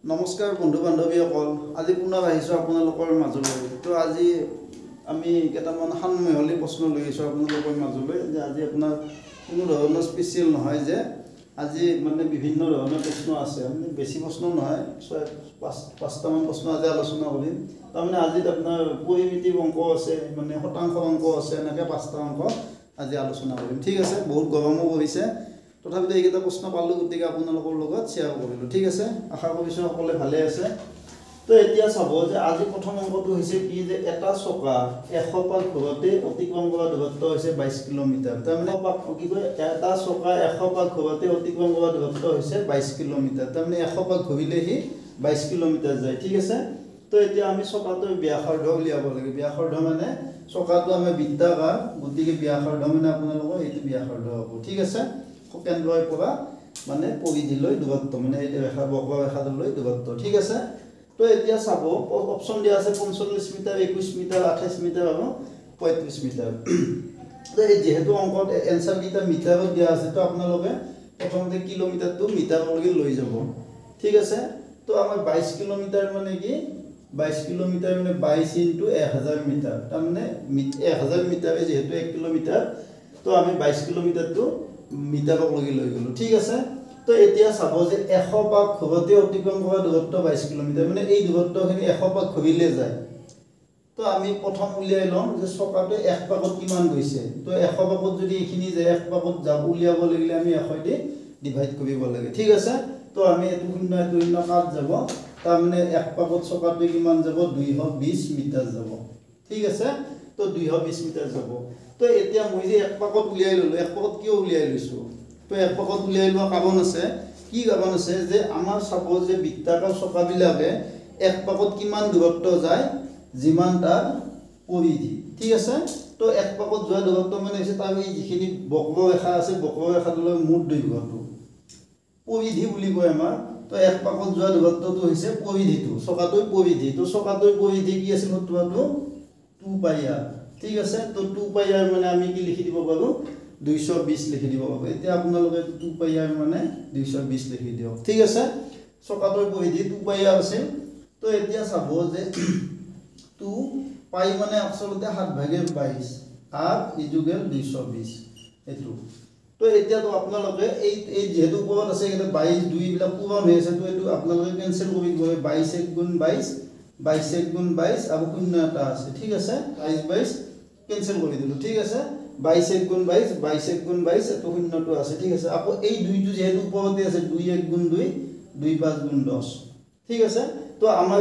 নমস্কাৰ বন্ধু বান্ধৱীসকল আজি পুনৰ আহিছোঁ আপোনালোকৰ মাজলৈ তো আজি আমি কেইটামান সানমহলী প্ৰশ্ন লৈ আহিছোঁ আপোনালোকৰ মাজলৈ যে আজি আপোনাৰ কোনো ধৰণৰ স্পেচিয়েল নহয় যে আজি মানে বিভিন্ন ধৰণৰ প্ৰশ্ন আছে মানে বেছি প্ৰশ্ন নহয় পাঁচটামান প্ৰশ্ন আজি আলোচনা কৰিম তাৰমানে আজি আপোনাৰ পৰিমিতি অংক আছে মানে শতাংশ অংক আছে এনেকৈ 5টা অংক আজি আলোচনা কৰিম ঠিক আছে বহুত গৰমো পৰিছে তথাপিতো এইকেইটা প্ৰশ্ন পালোঁ গতিকে আপোনালোকৰ লগত শ্বেয়াৰ কৰিলোঁ ঠিক আছে আশা কৰিছোঁ সকলোৱে ভালে আছে তো এতিয়া চাব যে আজি প্ৰথম অংকটো হৈছে কি যে এটা চকা 100 পাক ঘূৰোতে অতিক্ৰম কৰা দূৰত্ব হৈছে 22 কিলোমিটাৰ তাৰমানে কি কয় এটা চকা 100 পাক ঘূৰোতে অতিক্ৰম কৰা দূৰত্ব হৈছে 22 কিলোমিটাৰ তাৰমানে 100 পাক ঘূৰিলে সি 22 কিলোমিটাৰ যায় ঠিক আছে তো এতিয়া আমি চকাটোৰ ব্যাসাৰ্ধ উলিয়াব লাগে ব্যাসাৰ্ধ মানে চকাটো আমাৰ বৃত্তাকাৰ গতিকে ব্যাসাৰ্ধ মানে আপোনালোকৰ এইটো ব্যাসাৰ্ধ হ'ব ঠিক আছে কেন্দ্ৰৰ পৰা মানে পৰিধিলৈ দূৰত্ব মানে এই ৰেখা বক্ৰৰেখাটোলৈ দূৰত্ব ঠিক আছে তো এতিয়া চাব অপচন দিয়া আছে 45 মিটাৰ 21 মিটাৰ 28 মিটাৰ আৰু 35 মিটাৰ তো এই যেহেতু অংকত এনসাৰ কিটা মিটাৰত দিয়া আছে তো আপোনালোকে প্ৰথমতে কিলোমিটাৰটো মিটাৰলৈকে লৈ যাব ঠিক আছে তো আমাৰ 22 কিলোমিটাৰ মানে কি 22 কিলোমিটাৰ মানে 22 * 1000 মিটাৰ তাৰমানে 1000 মিটাৰে যেহেতু 1 কিলোমিটাৰ তো আমি 22 কিলোমিটাৰটো মিটাৰলৈকে লৈ গলো ঠিক আছে তো এতিয়া চাব যে 100 পাক ঘূৰোতে অতিক্ৰম কৰা দূৰত্ব 22 কিলোমিটাৰ মানে এই দূৰত্বখিনি 100 পাক ঘূৰিলে যায় তো আমি প্ৰথম উলিয়াই লম যে চকাটো 1 পাকত কিমান গৈছে তো 100 পাকত যদি এইখিনি যায় 1 পাকত যাব উলিয়াব লাগিলে আমি 100 দি ডিভাইড কৰিব লাগে ঠিক আছে তো আমি এটো শূন্য কাট যাব তাৰ মানে 1 পাকত চকাটো কিমান যাব 220 মিটাৰ যাব ঠিক আছে তো 220 মিটাৰ যাব তো এতিয়া মই যে 1 পাকত উলিয়াই ললো 1 পাকত কিয় উলিয়াই লৈছো তো 1 পাকত উলিয়াই লোৱা কাৰণ আছে কি কাৰণ আছে যে আমাৰ সাপোজ যে বৃত্তাকাৰ চকাবিলাকে 1 পাকত কিমান দূৰত্ব যায় যিমান তাৰ পৰিধি ঠিক আছে তো 1 পাকত যোৱা দূৰত্ব মানে হৈছে তাৰ এই যিখিনি বক্ৰৰেখা আছে বক্ৰৰেখাটোলৈ মুঠ দৈৰ্ঘ্যটো পৰিধি বুলি কয় আমাৰ তো 1 পাকত যোৱা দূৰত্বটো হৈছে পৰিধিটো চকাটোৰ পৰিধি তো চকাটোৰ পৰিধি কি আছিল সূত্ৰটো 2 পাই r ঠিক আছে তো 2 পাই r মানে আমি কি লিখি দিব পাৰো 220 লিখি দিব পাৰো এতিয়া আপোনালোকে 2 পাই r মানে 220 লিখি দিও ঠিক আছে চকাটোৰ পৰিধি 2 পাই r আছে তো এতিয়া চাব যে 2 পাই মানে আচলতে 7/22 r ইজুগেল 220 এটো তো এতিয়া তো আপোনালোকে এই যেহেতু ওপৰত আছে এটা 22 2 বিলাক পূৰণ হৈ আছে তো এটো আপোনালোকে কেনসেল কৰি দিব 22 * 22 22 * 22 আৰু শূন্য এটা আছে ঠিক আছে 22 কেনসেল কৰি দিলো ঠিক আছে 22 * 22 22 * 22 এটো শূন্যটো আছে ঠিক আছে আকৌ এই দুইটো যেহেতু ওপৰতে আছে 2 1 * 2 2 5 * 10 ঠিক আছে তো আমাৰ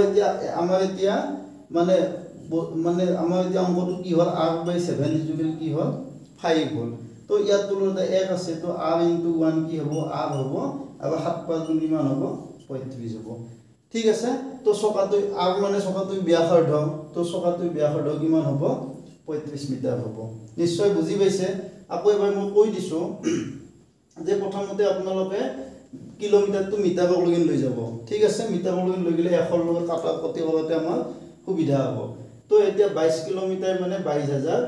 এতিয়া মানে আমাৰ এতিয়া অংকটো কি হল r/7 ইকুয়াল কি হল 5 হল তো ইয়াত তুলনাত 1 আছে তো r * 1 কি হ'ব r হ'ব আৰু 7 5 গুণ কিমান হ'ব 35 হ'ব ঠিক আছে তো চকাটো r মানে চকাটো ব্যাসাৰ্ধ তো চকাটো ব্যাসাৰ্ধ কিমান হ'ব 35 মিটাৰ হ'ব নিশ্চয় বুজি পাইছে আকৌ এবাৰ মই কৈ দিছো যে প্ৰথমতে আপোনালোকে কিলোমিটাৰটো মিটাৰলৈকে লৈ যাব ঠিক আছে মিটাৰলৈকে লৈ গলে 100 লগত কাটা কটি কৰতে আমাৰ সুবিধা হ'ব তো এতিয়া 22 কিলোমিটাৰ মানে 22000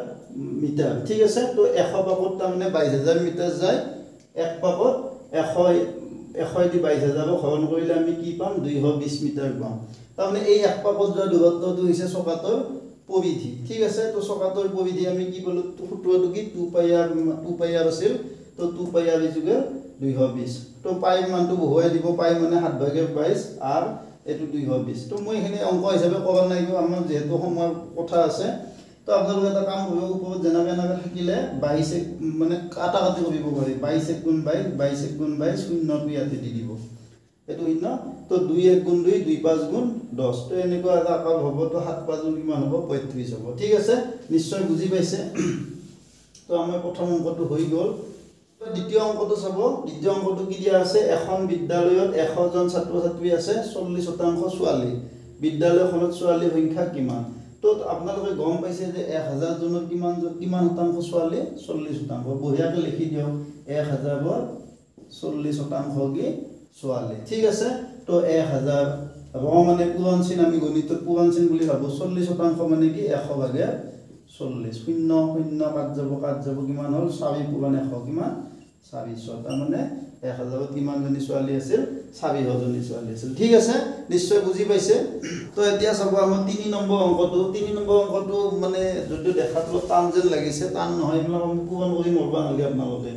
মিটাৰ ঠিক আছে তো 100 পাকত তাৰ মানে 22000 মিটাৰ যায় 1 পাকত 100 দি 22000 হৰণ কৰিলে আমি কি পাম 220 মিটাৰ পাম তাৰমানে এই 1 পাকত যোৱা দূৰত্বটো হৈছে চকাটোৰ পৰিধি ঠিক আছে তো চকাটোৰ পৰিধি আমি কি বলো সূত্ৰটো কি 2 পাই r আছিল তো 2 পাই r ইকুয়াল 220 তো পাই মানটো বহুৱাই দিব পাই মানে 7/22 r এটো 220 তো মই এখানে অংক হিচাপে কৰা নাই গো আমাৰ যেহেতু সময় কথা আছে তো আপোনালোকে এটা কাম কৰিব ওপৰত জেনাকে থাকিলে 22 মানে কাটা কাটি কৰিব পাৰি 22 * 22 22 * 22 শূন্যটো ইয়াতে দি দিব এটো শূন্য তো 2 1 * 2 2 5 * 10 তো এনেকুৱা এটা আকাৰ হ'ব তো 7 5 কিমান হ'ব 35 হ'ব ঠিক আছে নিশ্চয় বুজি পাইছে তো আমাৰ প্ৰথম অংকটো হৈ গ'ল দ্বিতীয় অংকটো চাব দ্বিতীয় অংকটো কি দিয়া আছে এখন বিদ্যালয়ত 100 জন ছাত্ৰ ছাত্ৰী আছে 40% ছোৱালী বিদ্যালয়খনত ছোৱালীৰ সংখ্যা কিমান তো আপোনালোকে গম পাইছে যে 1000 জনৰ কিমান শতাংশ ছোৱালী 40% বঢ়িয়াকৈ লিখি দিও 1000 ৰ 40% কি ছোৱালী ঠিক আছে তো 1000 ৰ মানে পূৰণ চিন আমি গণিতত পূৰণ চিন বুলি ভাবো 40% মানে কি 100/40 শূন্য শূন্য কাট যাব কিমান হল 4 * 100 কিমান 400 তাৰ মানে 1000ত কিমান জনী ছোৱালী আছিল 4,000 ছোৱালী আছিল ঠিক আছে নিশ্চয় বুজি পাইছে তো এতিয়া চাব আমাৰ 3 নম্বৰ অংকটো মানে যদি দেখাটো টান যেন লাগিছে টান নহয় মানে আমি পূৰণ কৰি মৰবা নালাগে আপোনালোকে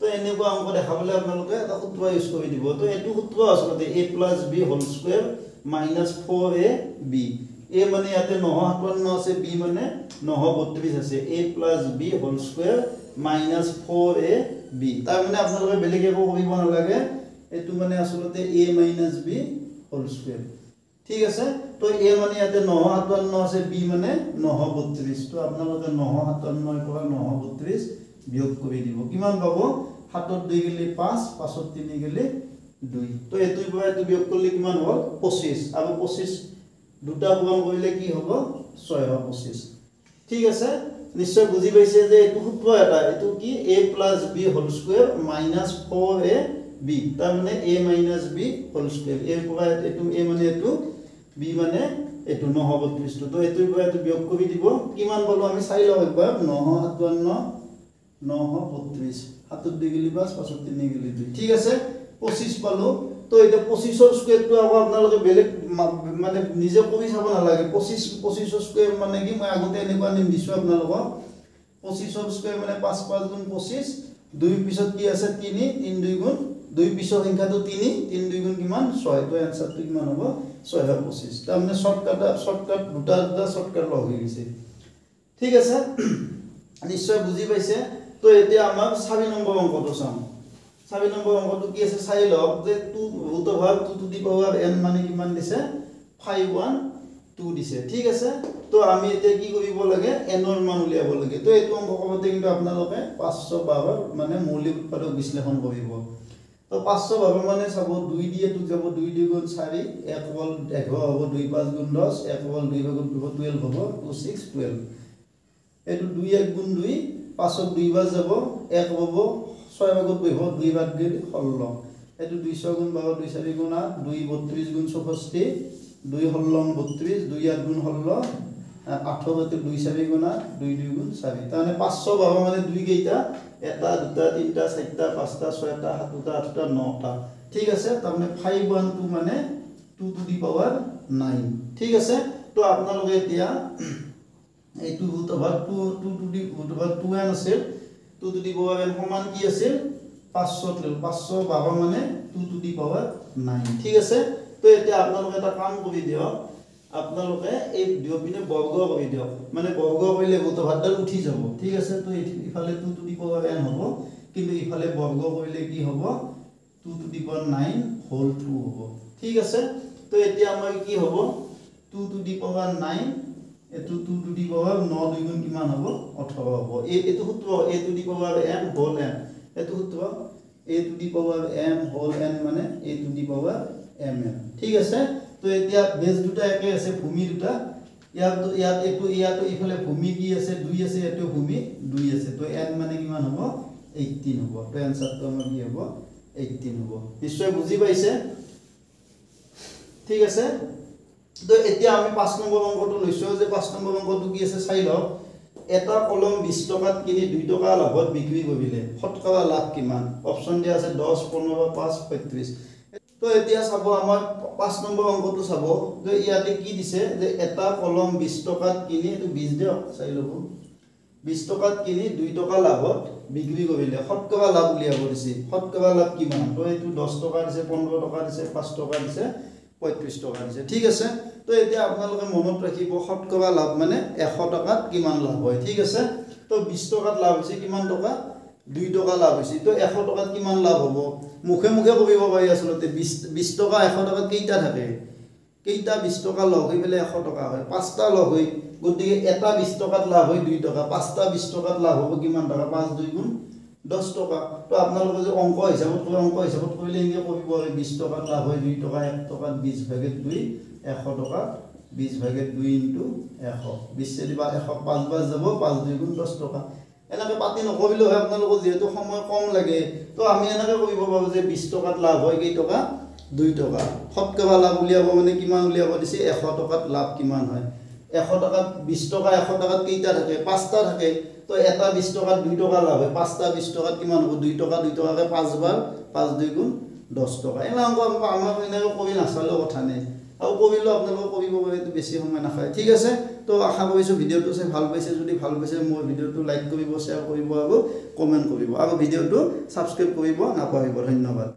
তো এনেকুৱা অংক দেখাবলে আপোনালোকে এটা সূত্ৰ ইউজ কৰি দিব তো এটো সূত্ৰ আসলতে a + b whole square - 4ab a মানে ইয়াতে 957 আছে b মানে 932 আছে a + b whole square - 4ab তাৰ মানে আপোনালোকে বেলেগ একো কৰিব নালাগে এটো মানে আসলতে a - b হোল স্কয়াৰ ঠিক আছে তো a মানে ইয়াতে 957 আছে b মানে 932 তো আপোনালোকে 957 পৰা 932 বিয়োগ কৰি দিব কিমান পাব 7 2 গলে 5 5 3 গলে 2 তো এটোৰ পৰা এটো বিয়োগ কৰিলে কিমান হ'ল 25 আৰু 25 দুটা পূৰণ কৰিলে কি হ'ব 625 ঠিক আছে নিশ্চয় বুজি পাইছে যে এটো সূত্ৰ এটা এটো কি a + b whole square - 4ab তাৰ মানে a - b whole square a পৰা এটো a মানে এটো b মানে এটো 932 তো এটোৰ পৰা এটো বিয়োগ কৰি দিব কিমান পালো আমি চাই লও একবাৰ 957 932 7 2 গলি 5 5 3 গলি 2 ঠিক আছে 25 পালো তো এটা 25 এর স্কয়ারটো আকৌ আপোনালোকে বেলেগ মানে নিজে কৰি চাব নালাগে 25 এৰ স্কয়াৰ মানে কি মই আগতে এনেকুৱা নিম দিছো আপোনালোকক 25 এর স্কয়ার মানে 5 5 গুণ 25 2 পিছত কি আছে 3 3 2 গুণ 2 পিছৰ সংখ্যাটো 3 3 2 গুণ কিমান 6 তো आंसरটো কিমান হ'ব 625 তাৰ মানে শর্টকাট দুটা শর্টকাট লগ হৈ গৈছে ঠিক আছে নিশ্চয় বুজি পাইছে তো এতিয়া আমাৰ 4 নম্বৰ অংকটো চাম 4 নম্বৰ অংকটো কি আছে চাই লওক যে 2 টু দি পাৱাৰ n মানে কিমান দিছে 512 দিছে ঠিক আছে তো আমি এতিয়া কি কৰিব লাগে n ৰ মান উলিয়াব লাগে তো এইটো অংক কৰোতে কিন্তু আপোনালোকে 512 মানে মৌলিক উৎপাদক বিশ্লেষণ কৰিব তো 512 মানে চাব 2 দিয়ে টু যাব 2 2 গুণ 4 1 বল 11 হ'ব 2 5 গুণ 10 1 বল 2 গুণ 12 হ'ব 2 6 12 এটো 2 1 গুণ 2 5 2 বাৰ যাব 1 হ'ব 6 ভাগত বহিব 2 বাৰ গেল 16 এটো 200 গুণ 12 2 4 গুণ 8 2 32 গুণ 64 2 16 32 2 8 গুণ 16 18 তে 2 4 গুণ 8 2 2 গুণ 4 তানে 512 মানে 2 কেইটা এটা দুটা তিনটা চারটা পাঁচটা ছয়টা সাতটা আঠটা নটা ঠিক আছে তার মানে 512 মানে 2 টু দি পাওয়ার 9 ঠিক আছে তো আপোনালোকে এতিয়া এইটো root over 2 to the root over 2n আছে 2 টু দি পাওয়ার n সমান কি আছে 512 মানে 2 টু দি পাওয়ার 9 ঠিক আছে তো এতিয়া আপোনালোকে এটা কাম কৰি দিয়ক আপোনালোকে এই দুপিনে বৰ্গ কৰি দিয়ক মানে বৰ্গ কৰিলে ৰুট ওভাৰডাল উঠি যাব ঠিক আছে তো ইফালে 2 টু দি পাওয়াৰ n হ'ব কিন্তু ইফালে বৰ্গ কৰিলে কি হ'ব 2 টু দি পাওয়াৰ 9 হোল 2 হ'ব ঠিক আছে তো এতিয়া আমাৰ কি হ'ব 2 টু দি পাওয়ার 9 এটো 2 টু দি পাওয়ার 9 দুই গুণ কিমান হ'ব 18 হ'ব এটো সূত্ৰ a to the power m whole n এটো সূত্ৰ a to the power m whole n মানে a to the power mn ঠিক আছে তো এতিয়া বেস দুটা একে আছে ভূমি দুটা ইয়াত ইফালে ভূমি কি আছে 2 আছে এটো ভূমি 2 আছে তো n মানে কিমান হ'ব 18 হ'ব তো आंसरটো আমাৰ কি হ'ব 18 হ'ব নিশ্চয় বুজি পাইছে ঠিক আছে তো এতিয়া আমি 5 নম্বৰ অংকটো লৈছো যে 5 নম্বৰ অংকটো কি আছে চাই লওক এটা কলম 20 টকাত কিনি 2 টকা লাভত বিক্ৰী কৰিলে শতকৰা লাভ কিমান অপচন দিয়া আছে 10 15 5 35 তো এতিয়া চাব আমাৰ 5 নম্বৰ অংকটো চাব যে ইয়াতে কি দিছে যে এটা কলম 20 টকাত কিনি এটো 20 দিও চাই লব 20 টকাত কিনি 2 টকা লাভত বিক্ৰী কৰিলে শতকৰা লাভ উলিয়াব দিছে শতকৰা লাভ কিমান তো এটো 10 টকা দিছে 15 টকা দিছে 5 টকা দিছে 35 টকা দিছে ঠিক আছে তো এতিয়া আপোনালোকে মনত ৰাখিব শতকৰা লাভ মানে 100 টকাত কিমান লাভ হয় ঠিক আছে তো 20 টকাত লাভ হৈছে কিমান টকা 2 টকা লাভ হৈছে তো 100 টকাত কিমান লাভ হ'ব মুখে মুখে কবিব পাৰি আসলতে 20 টকা 100 টকাত কেইটা থাকে কেইটা 20 টকা লগ হৈ পেলে 100 টকা হয় পাঁচটা লগ হৈ গতিকে এটা 20 টকাত লাভ হয় 2 টকা পাঁচটা 20 টকাত লাভ হ'ব কিমান টকা 5 2 গুণ 10 টকা তো আপোনালোকে যে অংক হিচাপত কৰিলে ইংগে কবিব 20 টকাত লাভ হয় 2 টকা 1 টকাত 20 ভাগে 2 100 টকা 20 ভাগে 2 ইনটু 100 20 से দিবা 100 5 বাৰ যাব 5 2 গুণ 10 টকা এনেকে পাতি নকৰিলে হয় আপোনালোকৰ যেহেতু সময় কম লাগে তো আমি এনেকে কৰিব পাৰো যে 20 টকাত লাভ হয় কেই টকা 2 টকা শতকৰা লাভ উলিয়াব মানে কিমান উলিয়াব দিছে 100 টকাত লাভ কিমান হয় 100 টকাত 20 টকা 100 টকাত কেইটা থাকে পাঁচটা থাকে তো এটা 20 টকাত 2 টকা লাভ হয় পাঁচটা 20 টকাত কিমান হ'ব 2 টকা 2 টকাকে 5 বাৰ 5 2 গুণ 10 টকা এনেকুৱা আমাৰ এনেকৈ কবি নাচালেও কথা নাই আৰু কবিলো আপোনালোকে কবিব পাৰে বেছি সময় নাখায় ঠিক আছে তো আশা কৰিছোঁ ভিডিঅ'টো চাই ভাল পাইছে যদি ভাল পাইছে মোৰ ভিডিঅ'টো লাইক কৰিব শ্বেয়াৰ কৰিব আৰু কমেণ্ট কৰিব আৰু ভিডিঅ'টো ছাবস্ক্ৰাইব কৰিব নাপাহৰিব ধন্যবাদ